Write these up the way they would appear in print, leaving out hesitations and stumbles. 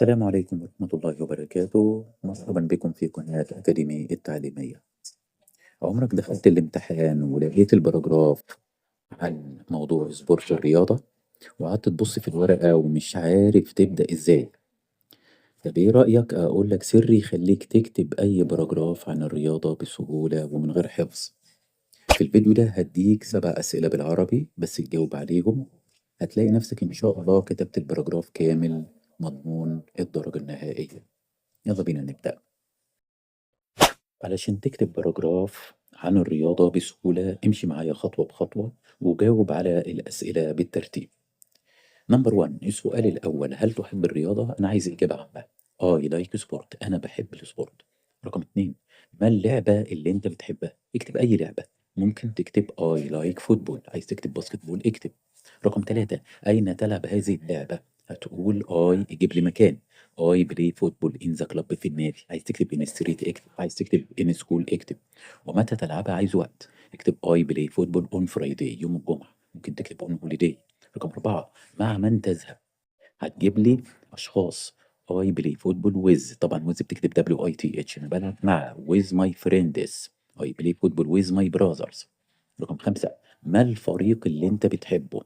السلام عليكم ورحمة الله وبركاته، مرحبا بكم في قناة أكاديمي التعليمية. عمرك دخلت الامتحان ولقيت البراجراف عن موضوع سبورت الرياضة وقعدت تبص في الورقة ومش عارف تبدأ إزاي؟ طب إيه رأيك أقول لك سر يخليك تكتب أي باراجراف عن الرياضة بسهولة ومن غير حفظ؟ في الفيديو ده هديك 7 أسئلة بالعربي بس تجاوب عليهم، هتلاقي نفسك إن شاء الله كتبت الباراجراف كامل مضمون الدرجة النهائية. يلا بينا نبدأ. علشان تكتب باراجراف عن الرياضة بسهولة امشي معايا خطوة بخطوة وجاوب على الأسئلة بالترتيب. نمبر 1، السؤال الأول، هل تحب الرياضة؟ أنا عايز إجابة عامة. I like sport، أنا بحب السبورت. رقم 2، ما اللعبة اللي أنت بتحبها؟ اكتب أي لعبة، ممكن تكتب I like football، عايز تكتب باسكت بول اكتب. رقم 3، أين تلعب هذه اللعبة؟ هتقول I، يجيب لي مكان. I play football in the club، في النادي. عايز تكتب in street اكتب، عايز تكتب in school اكتب. ومتى تلعبها؟ عايز وقت، اكتب I play football on Friday، يوم الجمعة. ممكن تكتب on holiday. رقم 4، مع من تذهب؟ هتجيب لي أشخاص. I play football with، طبعا with بتكتب WITH، أنا بلعب مع with my friends. I play football with my brothers. رقم 5، ما الفريق اللي أنت بتحبه؟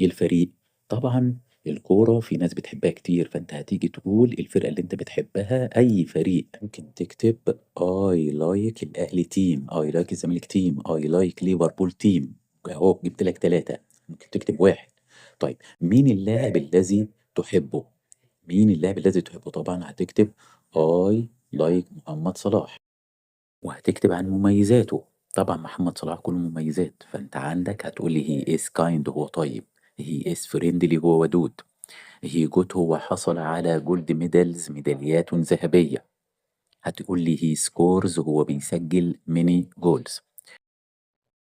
إيه الفريق؟ طبعا الكورة في ناس بتحبها كتير، فأنت هتيجي تقول الفرقة اللي أنت بتحبها أي فريق. ممكن تكتب I like الأهلي تيم، I like الزمالك تيم، I like ليفربول تيم. أهو جبت لك 3. ممكن تكتب 1. طيب مين اللاعب الذي تحبه؟ مين اللاعب الذي تحبه؟ طبعا هتكتب I like محمد صلاح. وهتكتب عن مميزاته، طبعا محمد صلاح كله مميزات، فانت عندك هتقول لي he is kind، هو طيب. he is friendly، هو ودود. he good، هو حصل على جولد ميدالز، ميداليات ذهبية. هتقول لي he scores، هو بيسجل many goals.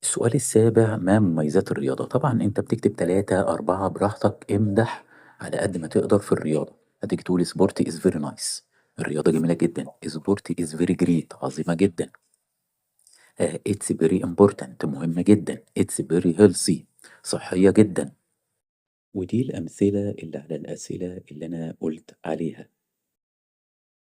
السؤال السابع، ما مميزات الرياضة؟ طبعا انت بتكتب 3 4 براحتك، امدح على قد ما تقدر في الرياضة. هتيجي تقول سبورتي is very nice، الرياضة جميلة جدا. سبورتي is very great، عظيمة جدا. it's very important، مهمة جدا. it's very healthy، صحية جدا. ودي الأمثلة اللي على الأسئلة اللي أنا قلت عليها.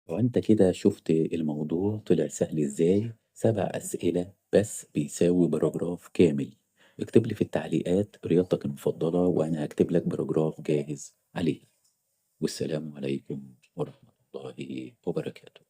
وأنت كده شفت الموضوع طلع سهل إزاي. 7 أسئلة بس بيساوي باراجراف كامل. اكتب لي في التعليقات رياضتك المفضلة وأنا هكتب لك باراجراف جاهز عليه. والسلام عليكم ورحمة الله وبركاته.